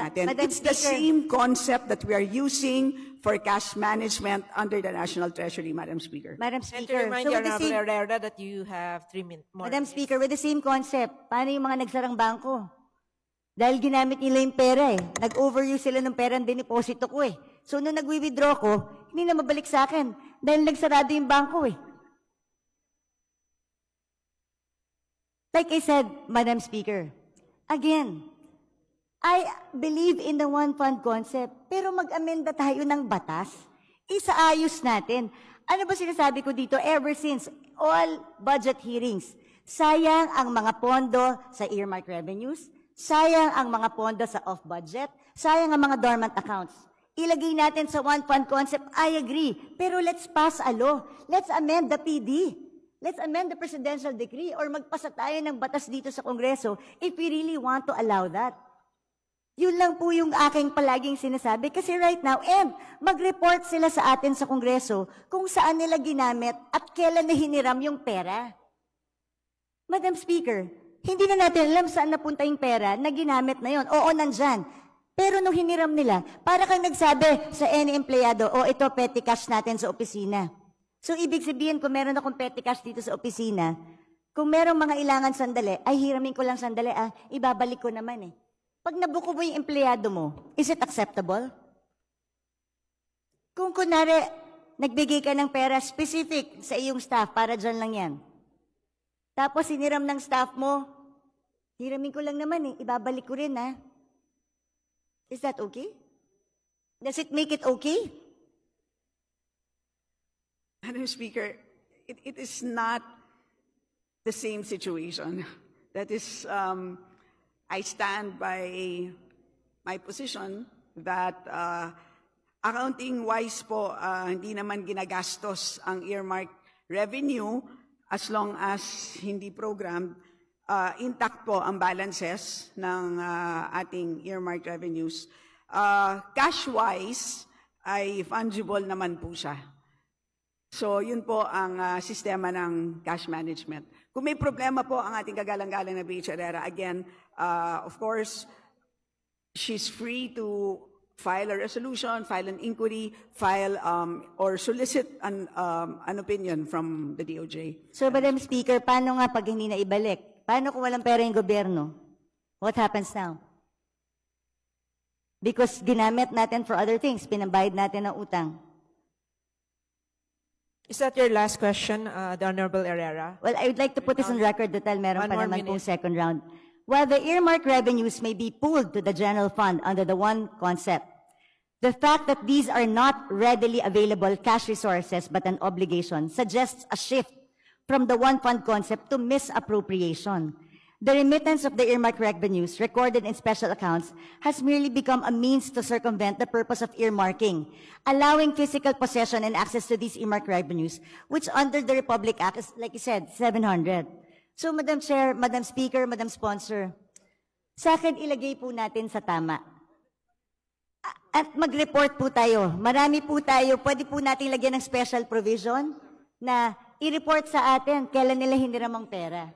natin. Madam It's the Speaker. same concept that we are using for cash management under the National Treasury, Madam Speaker. Madam And to Speaker, remind so you, with the Honorable same, Herrera, that you have 3 more Madam minutes. Speaker, with the same concept, paano yung mga nagsarang bangko? Dahil ginamit nila yung pera eh. Nag-overuse sila ng pera ng diniposito ko eh. So nung nag-withdraw ko, hindi na mabalik sa akin. Dahil nagsarado yung bangko eh. Like I said, Madam Speaker, again, I believe in the one fund concept, pero mag-amenda tayo ng batas. Isaayos natin. Ano ba sinasabi ko dito? Ever since all budget hearings, sayang ang mga pondo sa earmark revenues, sayang ang mga pondo sa off-budget, sayang ang mga dormant accounts. Ilagay natin sa one fund concept, I agree. Pero let's pass a law. Let's amend the PD. Let's amend the presidential decree or magpasa tayo ng batas dito sa Kongreso if we really want to allow that. Yun lang po yung aking palaging sinasabi. Kasi right now, and mag-report sila sa atin sa Kongreso kung saan nila ginamit at kailan na hiniram yung pera. Madam Speaker, hindi na natin alam saan napunta yung pera na ginamit na yon. Oo, nandyan. Pero nung hiniram nila, para kang nagsabi sa any empleyado, ito petty cash natin sa opisina. So, ibig sabihin, kung meron akong petty cash dito sa opisina, kung merong mga ilangan sandali, ay hiramin ko lang sandali, ibabalik ko naman eh. Pag nabuko mo yung empleyado mo, is it acceptable? Kung kunwari, nagbigay ka ng pera specific sa iyong staff, para dyan lang yan. Tapos hiniram ng staff mo, hiramin ko lang naman ibabalik ko rin Is that okay? Does it make it okay? Madam Speaker, it is not the same situation. That is, I stand by my position that accounting-wise po, hindi naman ginagastos ang earmark revenue as long as hindi programmed, intact po ang balances ng ating earmark revenues. Cash-wise, ay fungible naman po siya. So, yun po ang sistema ng cash management. Kung may problema po ang ating kagalang-galang na BH Herrera, again, of course, she's free to file a resolution, file an inquiry, file or solicit an opinion from the DOJ. So, Madam Speaker, paano nga pag hindi na ibalik? Paano kung walang pera yung gobyerno? What happens now? Because ginamit natin for other things, pinambayad natin ng utang. Is that your last question, the Honorable Herrera? Well, I would like to put this on record dahil meron One pa more naman pong minute. second round. While the earmark revenues may be pooled to the general fund under the one concept, the fact that these are not readily available cash resources but an obligation suggests a shift from the one fund concept to misappropriation. The remittance of the earmark revenues recorded in special accounts has merely become a means to circumvent the purpose of earmarking, allowing physical possession and access to these earmark revenues, which under the Republic Act is, like you said, 700. So, Madam Chair, Madam Speaker, Madam Sponsor, sa akin ilagay po natin sa tama. At mag-report po tayo. Marami po tayo. Pwede po natin lagyan ng special provision na i-report sa atin kailan nila hiniram ang pera.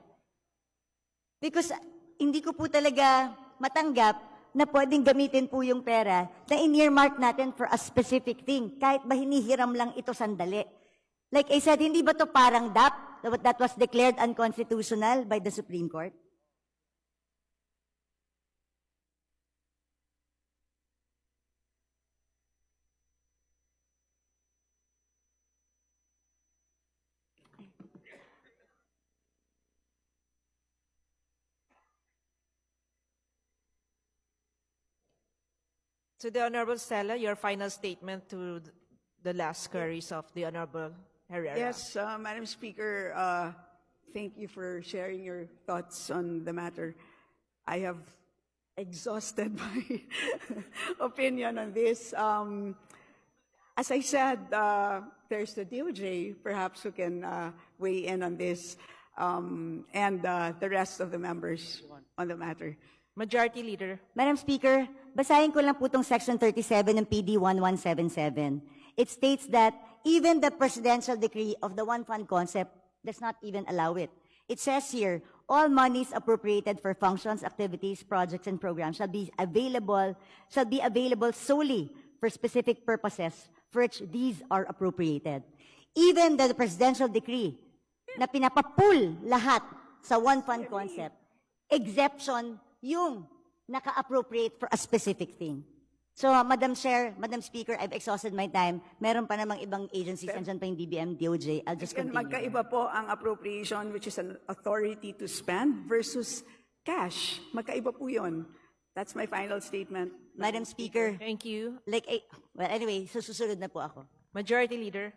Because hindi ko po talaga matanggap na pwedeng gamitin po yung pera na in-earmark natin for a specific thing, kahit ba hinihiram lang ito sandali. Like I said, hindi ba to parang DAP that was declared unconstitutional by the Supreme Court? To the Honorable Stella, your final statement to the last queries of the Honorable Herrera. Yes, Madam Speaker, thank you for sharing your thoughts on the matter. I have exhausted my opinion on this. As I said, there's the DOJ, perhaps, who can weigh in on this, and the rest of the members on the matter. Majority Leader. Madam Speaker, basahin ko lang po itong Section 37 ng PD 1177. It states that even the presidential decree of the one fund concept does not even allow it. It says here, all monies appropriated for functions, activities, projects, and programs shall be available solely for specific purposes for which these are appropriated. Even the presidential decree na pinapapool lahat sa one fund concept, exception yung naka-appropriate for a specific thing. So, Madam Chair, Madam Speaker, I've exhausted my time. Meron pa namang ibang agencies, nandiyan pa yung DBM, DOJ. I'll just And continue. magkaiba po ang appropriation, which is an authority to spend, versus cash. Magkaiba po yun. That's my final statement. Madam Speaker, Thank you. well, anyway, susunod na po ako. Majority Leader.